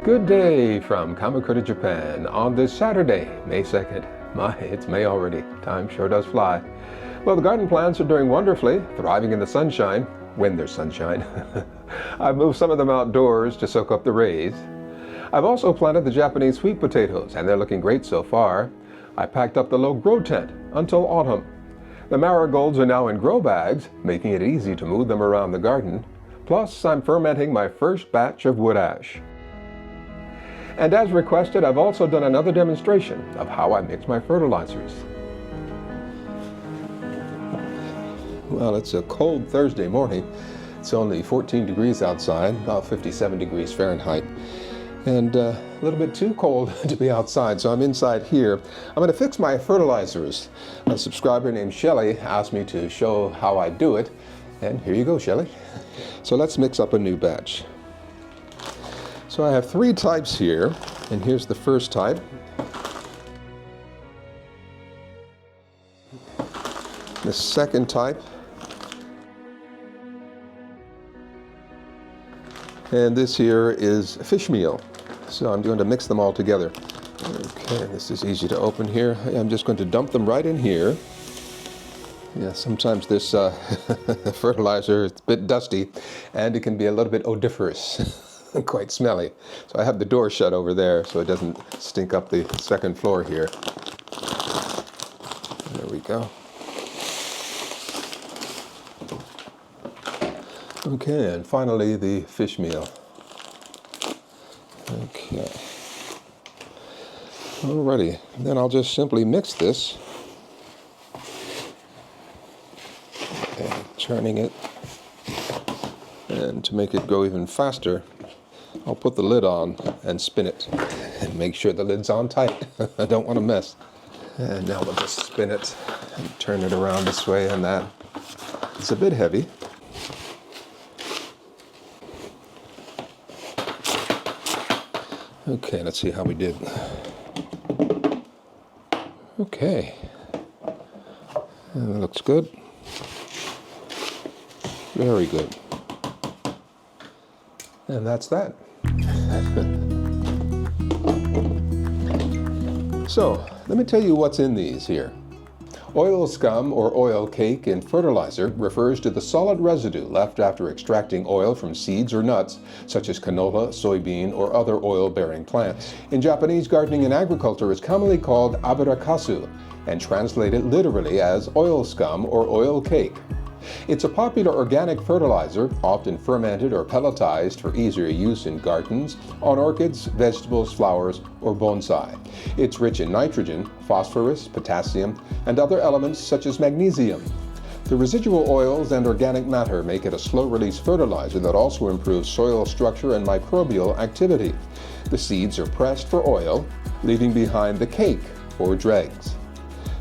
Good day from Kamakura, Japan on this Saturday, May 2nd. My, it's May already. Time sure does fly. Well, the garden plants are doing wonderfully, thriving in the sunshine, when there's sunshine. I've moved some of them outdoors to soak up the rays. I've also planted the Japanese sweet potatoes, and they're looking great so far. I packed up the low grow tent until autumn. The marigolds are now in grow bags, making it easy to move them around the garden. Plus, I'm fermenting my first batch of wood ash. And as requested, I've also done another demonstration of how I mix my fertilizers. Well, it's a cold Thursday morning. It's only 14 degrees outside, about 57 degrees Fahrenheit. And a little bit too cold to be outside, so I'm inside here. I'm going to fix my fertilizers. A subscriber named Shelly asked me to show how I do it. And here you go, Shelly. So let's mix up a new batch. So I have three types here, and here's the first type. The second type. And this here is fish meal. So I'm going to mix them all together. Okay, this is easy to open here. I'm just going to dump them right in here. Yeah, sometimes this fertilizer is a bit dusty, and it can be a little bit odoriferous. Quite smelly. So I have the door shut over there so it doesn't stink up the second floor here. There we go. Okay, and finally the fish meal. Okay. Alrighty, then I'll just simply mix this. And churning it. And to make it go even faster, I'll put the lid on and spin it and make sure the lid's on tight. I don't want to mess. And now we'll just spin it and turn it around this way and that. It's a bit heavy. Okay, let's see how we did. Okay. And that looks good. Very good. And that's that. So, let me tell you what's in these here. Oil scum or oil cake in fertilizer refers to the solid residue left after extracting oil from seeds or nuts, such as canola, soybean, or other oil-bearing plants. In Japanese gardening and agriculture, it's commonly called aburakasu and translated literally as oil scum or oil cake. It's a popular organic fertilizer, often fermented or pelletized for easier use in gardens, on orchids, vegetables, flowers, or bonsai. It's rich in nitrogen, phosphorus, potassium, and other elements such as magnesium. The residual oils and organic matter make it a slow-release fertilizer that also improves soil structure and microbial activity. The seeds are pressed for oil, leaving behind the cake, or dregs.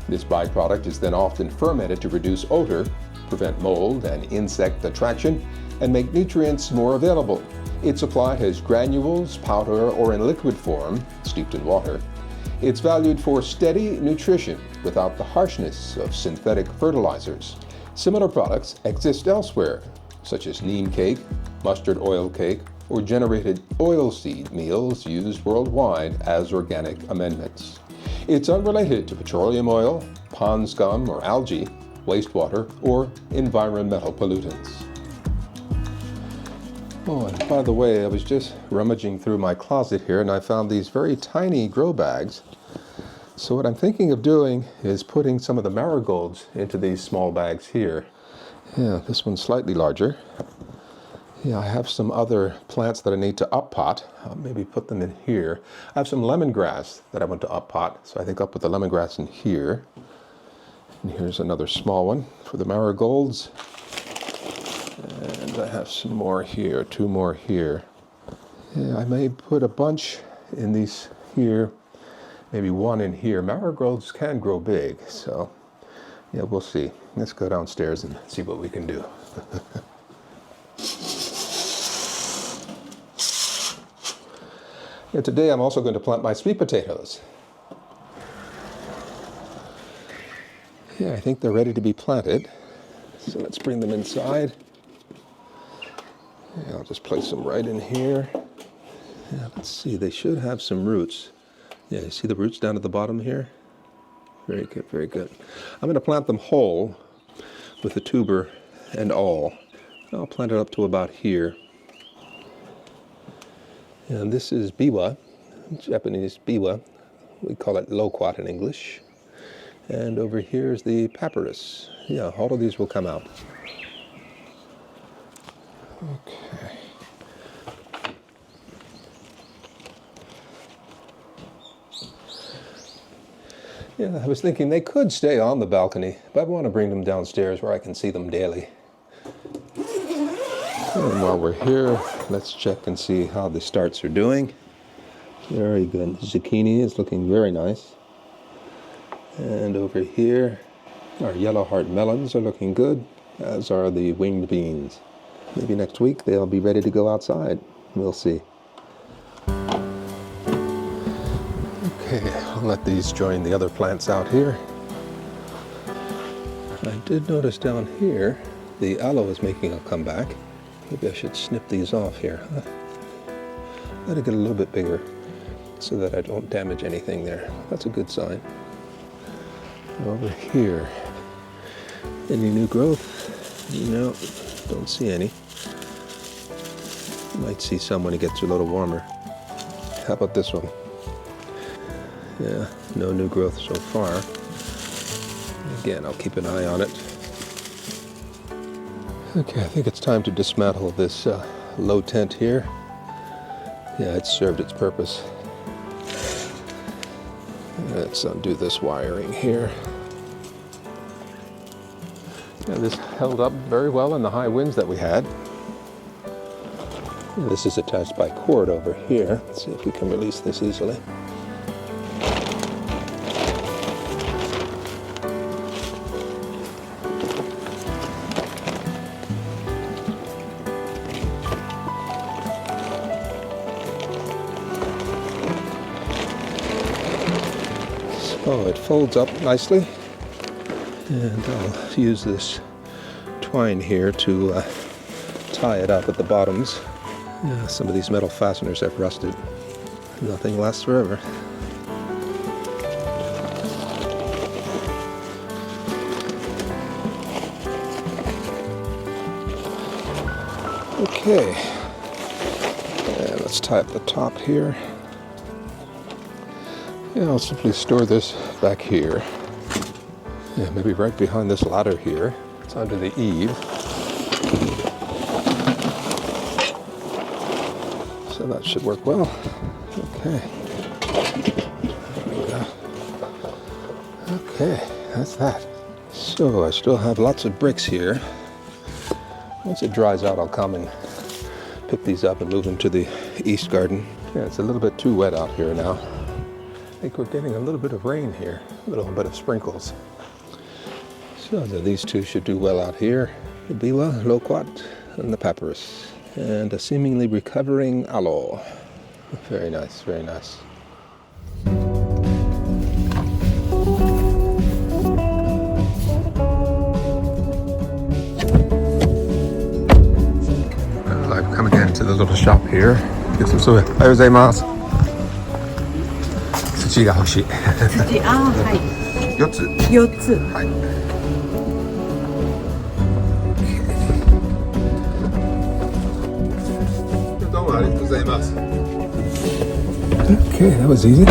This byproduct is then often fermented to reduce odor, prevent mold and insect attraction, and make nutrients more available. It's applied as granules, powder, or in liquid form, steeped in water. It's valued for steady nutrition without the harshness of synthetic fertilizers. Similar products exist elsewhere, such as neem cake, mustard oil cake, or generated oilseed meals used worldwide as organic amendments. It's unrelated to petroleum oil, pond scum, or algae, wastewater, or environmental pollutants. Oh, and by the way, I was just rummaging through my closet here and I found these very tiny grow bags. So what I'm thinking of doing is putting some of the marigolds into these small bags here. Yeah, this one's slightly larger. Yeah, I have some other plants that I need to up pot. I'll maybe put them in here. I have some lemongrass that I want to up pot, so I think I'll put the lemongrass in here. And here's another small one for the marigolds. And I have some more here, two more here. Yeah, I may put a bunch in these here, maybe one in here. Marigolds can grow big, so yeah, we'll see. Let's go downstairs and see what we can do. Yeah, today I'm also going to plant my sweet potatoes. Yeah, I think they're ready to be planted. So let's bring them inside. Yeah, I'll just place them right in here. Yeah, let's see, they should have some roots. Yeah, you see the roots down at the bottom here? Very good, very good. I'm going to plant them whole with the tuber and all. I'll plant it up to about here. And this is biwa, Japanese biwa. We call it loquat in English. And over here is the papyrus. Yeah, all of these will come out. Okay. Yeah, I was thinking they could stay on the balcony, but I want to bring them downstairs where I can see them daily. And while we're here, let's check and see how the starts are doing. Very good. Zucchini is looking very nice. And over here, our yellow heart melons are looking good, as are the winged beans. Maybe next week they'll be ready to go outside. We'll see. Okay, I'll let these join the other plants out here. I did notice down here the aloe is making a comeback. Maybe I should snip these off here. Let it get a little bit bigger so that I don't damage anything there. That's a good sign. Over here, any new growth? No, don't see any. Might see some when it gets a little warmer. How about this one? Yeah, no new growth so far. Again, I'll keep an eye on it. Okay, I think it's time to dismantle this low tent here. Yeah, it's served its purpose. Let's undo this wiring here. Yeah, this held up very well in the high winds that we had. Yeah, this is attached by cord over here. Let's see if we can release this easily. So it folds up nicely, and I'll use this twine here to tie it up at the bottoms. Yeah, some of these metal fasteners have rusted. Nothing lasts forever. Okay, and let's tie up the top here. Yeah, I'll simply store this back here. Yeah, maybe right behind this ladder here. It's under the eave. So that should work well. Okay. There we go. Okay, that's that. So I still have lots of bricks here. Once it dries out, I'll come and pick these up and move them to the east garden. Yeah, it's a little bit too wet out here now. I think we're getting a little bit of rain here, a little bit of sprinkles. So these two should do well out here. The biwa, loquat, and the papyrus. And a seemingly recovering aloe. Very nice, very nice. Well, I've come again to the little shop here. Get some soya. Ohayou gozaimasu. 土が欲しい。土、あ、はい。4つ。4つ。はい。どうもありがとうございます。Okay, that was easy.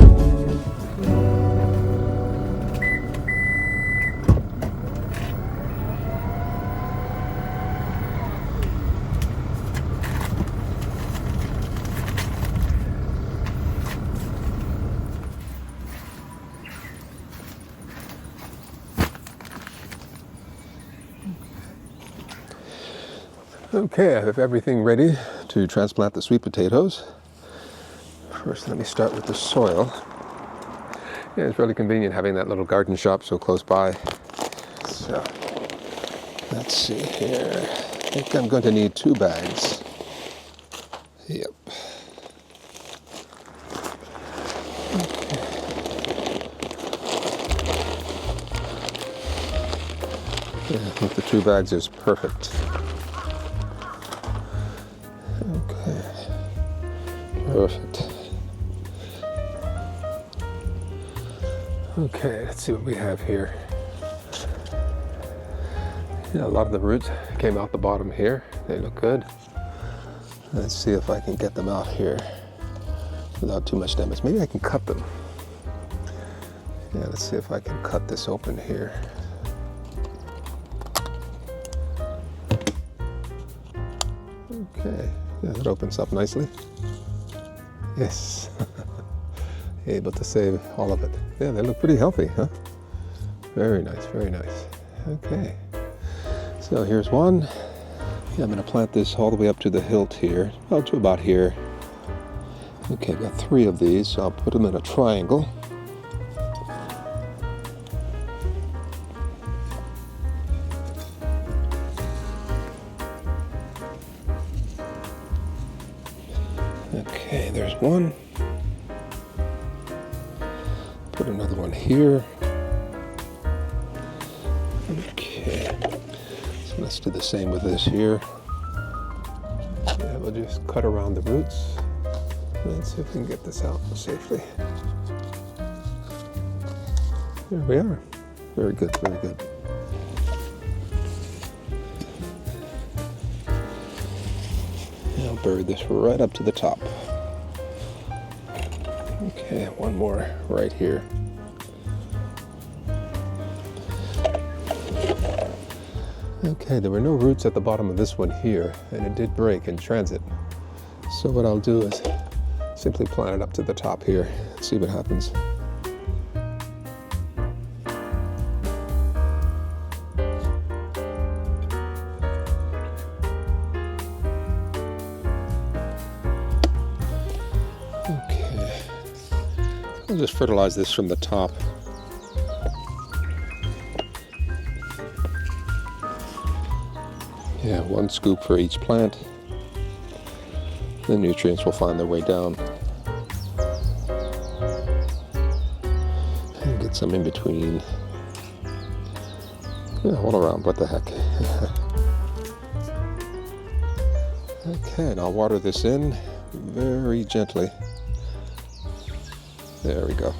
Okay, I have everything ready to transplant the sweet potatoes. First, let me start with the soil. Yeah, it's really convenient having that little garden shop so close by. So, let's see here. I think I'm going to need 2 bags. Yep. Okay. Yeah, I think the 2 bags is perfect. Perfect. Okay, let's see what we have here. Yeah, a lot of the roots came out the bottom here. They look good. Let's see if I can get them out here without too much damage. Maybe I can cut them. Yeah, let's see if I can cut this open here. Okay, yeah, that opens up nicely. Yes. Able to save all of it. Yeah, they look pretty healthy, huh? Very nice, very nice. Okay, so here's one. Yeah, I'm going to plant this all the way up to the hilt here, well, to about here. Okay, I've got 3 of these, so I'll put them in a triangle. Okay, there's one. Put another one here. Okay, so let's do the same with this here. Yeah, we'll just cut around the roots. Let's see if we can get this out safely. There we are. Very good, very good. And I'll bury this right up to the top. Okay, one more right here. Okay, there were no roots at the bottom of this one here, and it did break in transit. So what I'll do is simply plant it up to the top here and see what happens. Okay, I'll just fertilize this from the top. Yeah, 1 scoop for each plant. The nutrients will find their way down. And get some in between. Yeah, all around, what the heck. Okay, and I'll water this in very gently. There we go.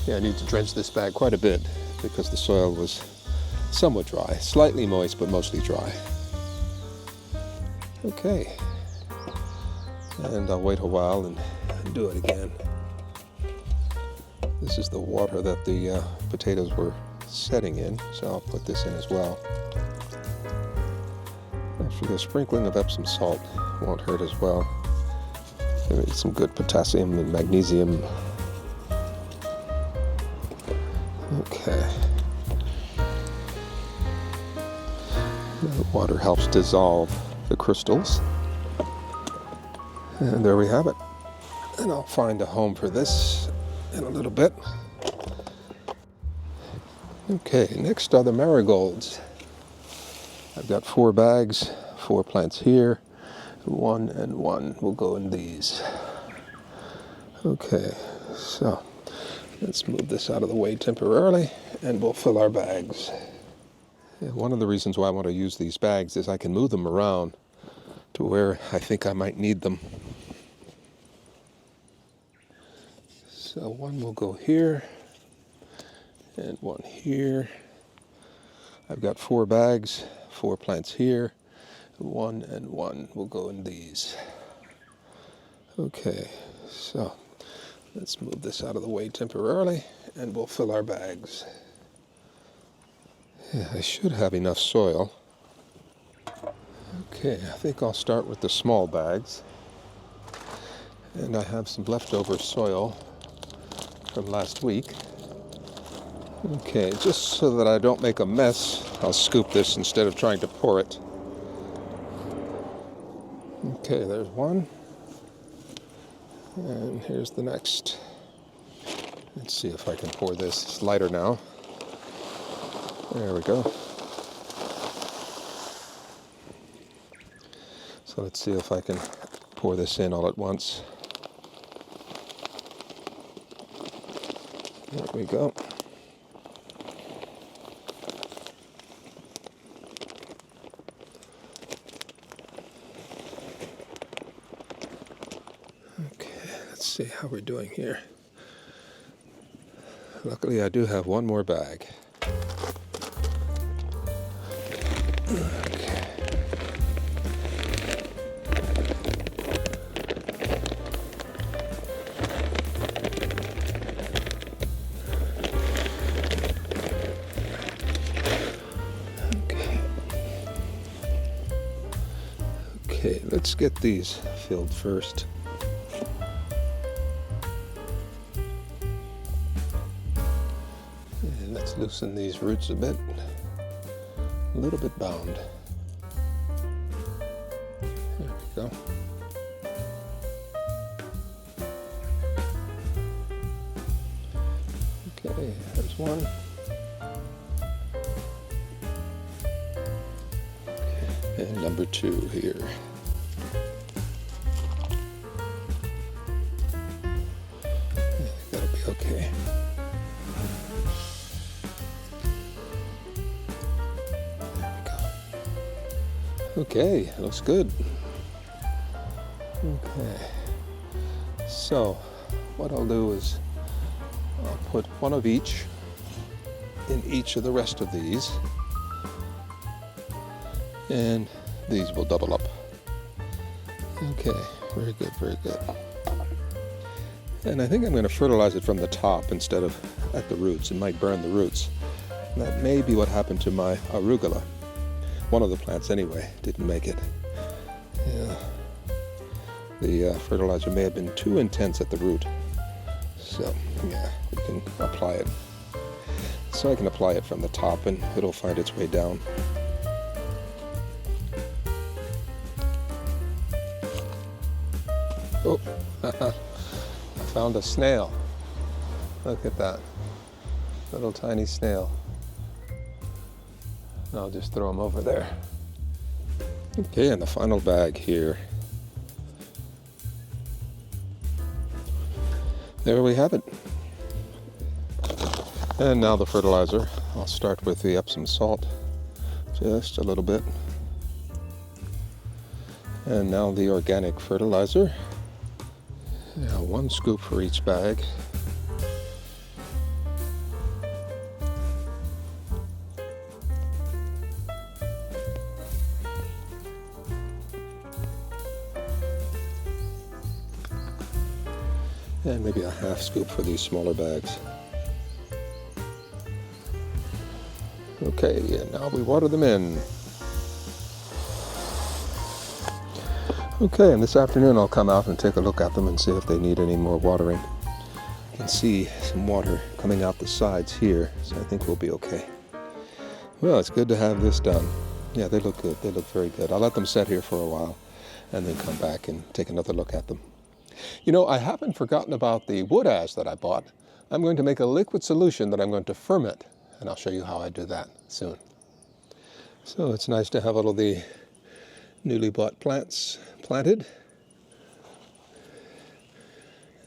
Yeah, I need to drench this bag quite a bit because the soil was somewhat dry, slightly moist, but mostly dry. Okay, and I'll wait a while and do it again. This is the water that the potatoes were setting in, so I'll put this in as well. Actually, the sprinkling of Epsom salt won't hurt as well. Give it some good potassium and magnesium. Okay. The water helps dissolve the crystals. And there we have it. And I'll find a home for this in a little bit. Okay, next are the marigolds. I've got 4 bags, 4 plants here. 1 and 1 will go in these. Okay, so let's move this out of the way temporarily and we'll fill our bags. Yeah, one of the reasons why I want to use these bags is I can move them around to where I think I might need them. So 1 will go here and 1 here. I've got 4 bags, 4 plants here. 1 and 1 will go in these. Okay, so let's move this out of the way temporarily and we'll fill our bags. Yeah, I should have enough soil. Okay, I think I'll start with the small bags. And I have some leftover soil from last week. Okay, just so that I don't make a mess, I'll scoop this instead of trying to pour it. Okay, there's 1. And here's the next. Let's see if I can pour this. It's lighter now. There we go. So let's see if I can pour this in all at once. There we go. Let's see how we're doing here. Luckily, I do have one more bag. Okay. Okay, let's get these filled first. And let's loosen these roots a bit. A little bit bound. There we go. Okay, there's one. And number 2 here. That'll be okay. Okay, looks good. Okay, so what I'll do is I'll put one of each in each of the rest of these, and these will double up. Okay, very good, very good. And I think I'm going to fertilize it from the top instead of at the roots. It might burn the roots. And that may be what happened to my arugula. One of the plants anyway didn't make it. Yeah. The fertilizer may have been too intense at the root. So yeah, we can apply it. So I can apply it from the top and it'll find its way down. Oh, I found a snail. Look at that. Little tiny snail. I'll just throw them over there. Okay, and the final bag here. There we have it. And now the fertilizer. I'll start with the Epsom salt, just a little bit. And now the organic fertilizer. Now 1 scoop for each bag. And maybe a half scoop for these smaller bags. Okay, and now we water them in. Okay, and this afternoon I'll come out and take a look at them and see if they need any more watering. You can see some water coming out the sides here, so I think we'll be okay. Well, it's good to have this done. Yeah, they look good. They look very good. I'll let them set here for a while and then come back and take another look at them. You know, I haven't forgotten about the wood ash that I bought. I'm going to make a liquid solution that I'm going to ferment, and I'll show you how I do that soon. So it's nice to have all of the newly bought plants planted,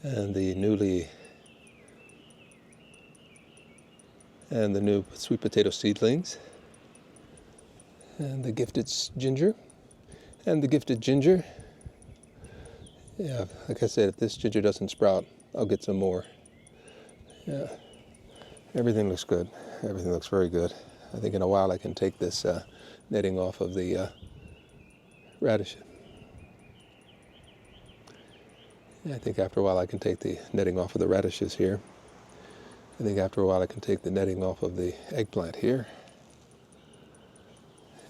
and the new sweet potato seedlings, and the gifted ginger, and the gifted ginger. Yeah, like I said, if this ginger doesn't sprout, I'll get some more. Yeah, everything looks good. Everything looks very good. I think in a while I can take this netting off of the radish. Yeah, I think after a while I can take the netting off of the radishes here. I think after a while I can take the netting off of the eggplant here.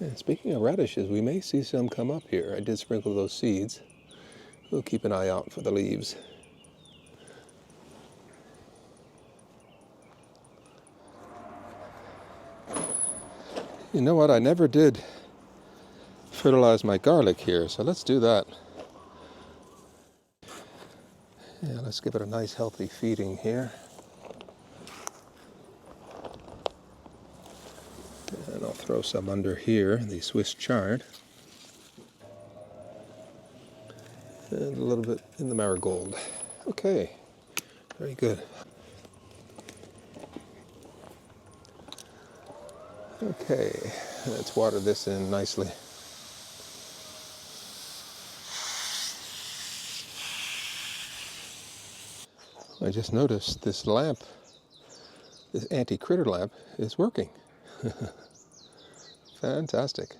And speaking of radishes, we may see some come up here. I did sprinkle those seeds. We'll keep an eye out for the leaves. You know what? I never did fertilize my garlic here, so let's do that. Yeah, let's give it a nice healthy feeding here. And I'll throw some under here, the Swiss chard. And a little bit in the marigold. Okay, very good. Okay, let's water this in nicely. I just noticed this lamp, this anti-critter lamp, is working. Fantastic.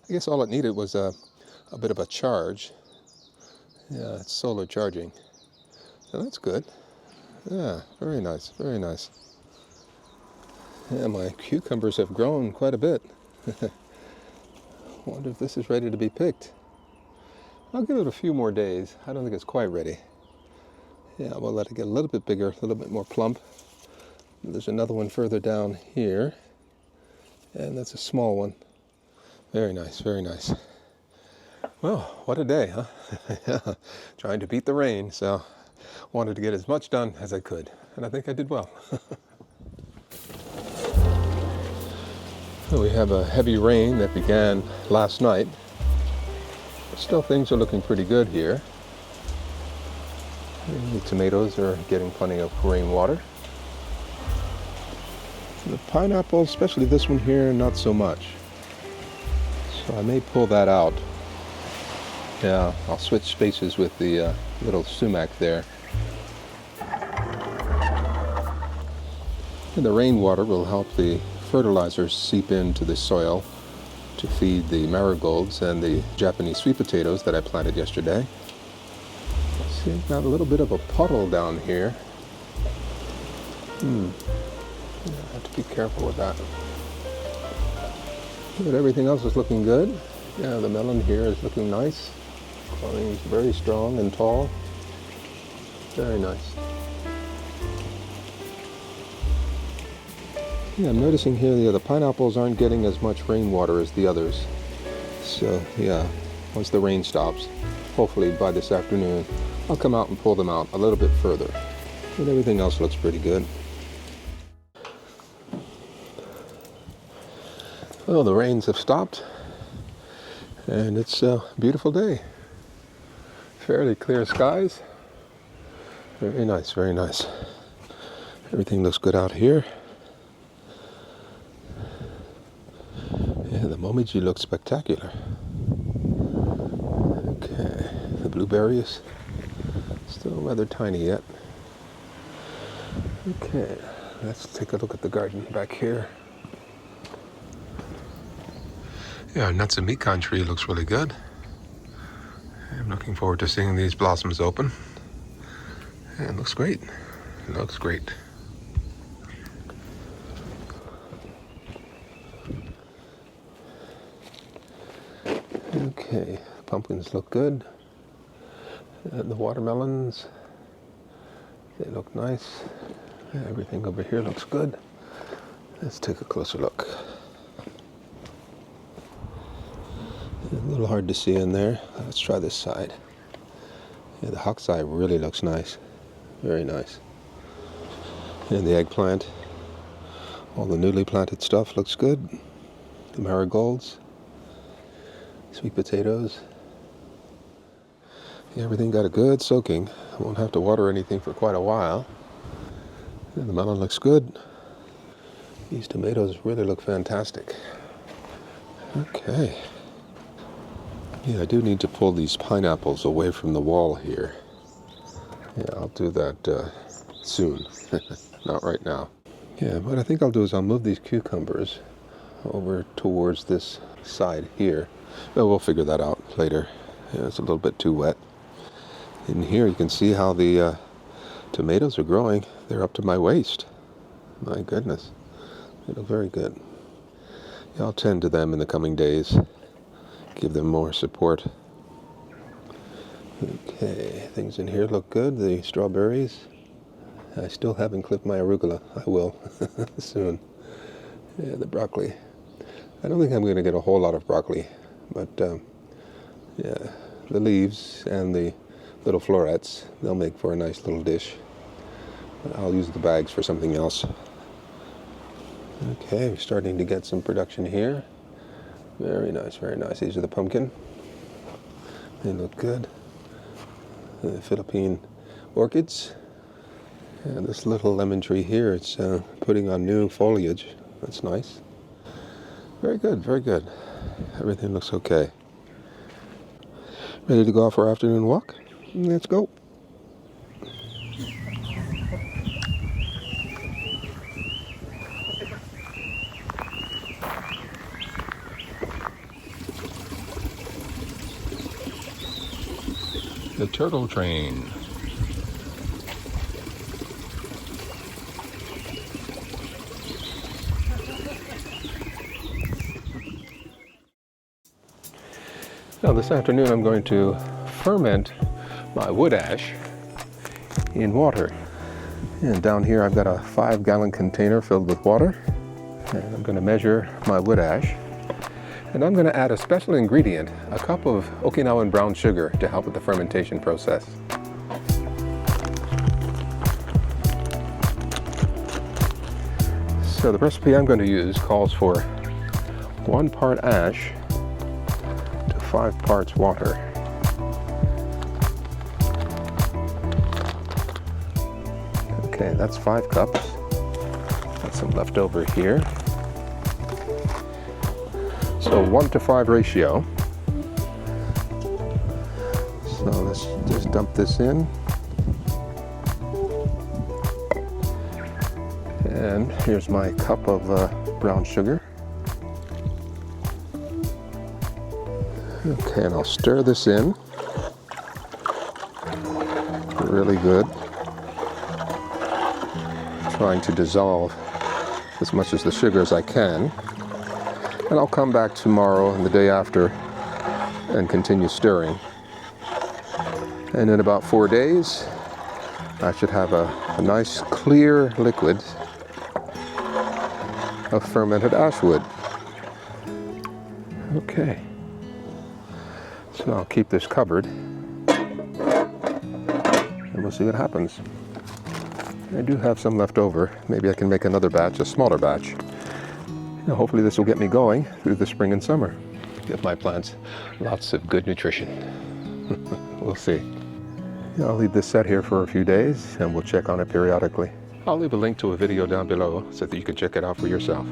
I guess all it needed was a bit of a charge. Yeah, it's solar charging. So that's good. Yeah, very nice, very nice. Yeah, my cucumbers have grown quite a bit. Wonder if this is ready to be picked. I'll give it a few more days. I don't think it's quite ready. Yeah, we'll let it get a little bit bigger, a little bit more plump. There's another one further down here, and that's a small one. Very nice, very nice. Well, what a day, huh? Yeah, trying to beat the rain, so wanted to get as much done as I could, and I think I did well. So we have a heavy rain that began last night. Still, things are looking pretty good here. The tomatoes are getting plenty of rainwater. The pineapple, especially this one here, not so much. So I may pull that out. Yeah, I'll switch spaces with the little sumac there. And the rainwater will help the fertilizers seep into the soil to feed the marigolds and the Japanese sweet potatoes that I planted yesterday. See, I've got a little bit of a puddle down here. I have to be careful with that. But everything else is looking good. Yeah, the melon here is looking nice. Growing very strong and tall. Very nice. Yeah, I'm noticing here the pineapples aren't getting as much rainwater as the others. So yeah, once the rain stops, hopefully by this afternoon, I'll come out and pull them out a little bit further. But everything else looks pretty good. Well, the rains have stopped, and it's a beautiful day. Fairly clear skies. Very nice, very nice. Everything looks good out here. Yeah, the momiji looks spectacular. Okay, the blueberries still rather tiny yet. Okay, let's take a look at the garden back here. Yeah, our Natsumikan tree looks really good. I'm looking forward to seeing these blossoms open. And it looks great. It looks great. Okay, pumpkins look good. And the watermelons, they look nice. Everything over here looks good. Let's take a closer look. A little hard to see in there. Let's try this side. Yeah, the hokusai really looks nice. Very nice. And the eggplant. All the newly planted stuff looks good. The marigolds. Sweet potatoes. Yeah, everything got a good soaking. I won't have to water anything for quite a while. And the melon looks good. These tomatoes really look fantastic. Okay. Yeah, I do need to pull these pineapples away from the wall here. Yeah, I'll do that soon. Not right now. Yeah, what I think I'll do is I'll move these cucumbers over towards this side here. Well, we'll figure that out later. Yeah, it's a little bit too wet. In here you can see how the tomatoes are growing. They're up to my waist. My goodness. They look very good. Yeah, I'll tend to them in the coming days. Give them more support. Okay, things in here look good. The strawberries. I still haven't clipped my arugula. I will soon. Yeah, the broccoli. I don't think I'm going to get a whole lot of broccoli, but yeah, the leaves and the little florets, they'll make for a nice little dish. I'll use the bags for something else. Okay, we're starting to get some production here. Very nice, very nice. These are the pumpkin. They look good. The Philippine orchids. And this little lemon tree here, it's putting on new foliage. That's nice. Very good, very good. Everything looks okay. Ready to go out for our afternoon walk? Let's go. The turtle train. Now this afternoon I'm going to ferment my wood ash in water. And down here I've got a 5-gallon container filled with water. And I'm going to measure my wood ash. And I'm going to add a special ingredient, a cup of Okinawan brown sugar, to help with the fermentation process. So the recipe I'm going to use calls for 1 part ash to 5 parts water. Okay, that's 5 cups. Got some left over here. So 1:5 ratio. So let's just dump this in. And here's my cup of brown sugar. Okay, and I'll stir this in. Really good. Trying to dissolve as much as the sugar as I can. And I'll come back tomorrow and the day after and continue stirring. And in about 4 days, I should have a nice clear liquid of fermented ash wood. Okay. So I'll keep this covered and we'll see what happens. I do have some left over. Maybe I can make another batch, a smaller batch. Hopefully this will get me going through the spring and summer. Give my plants lots of good nutrition. We'll see. I'll leave this set here for a few days and we'll check on it periodically. I'll leave a link to a video down below so that you can check it out for yourself.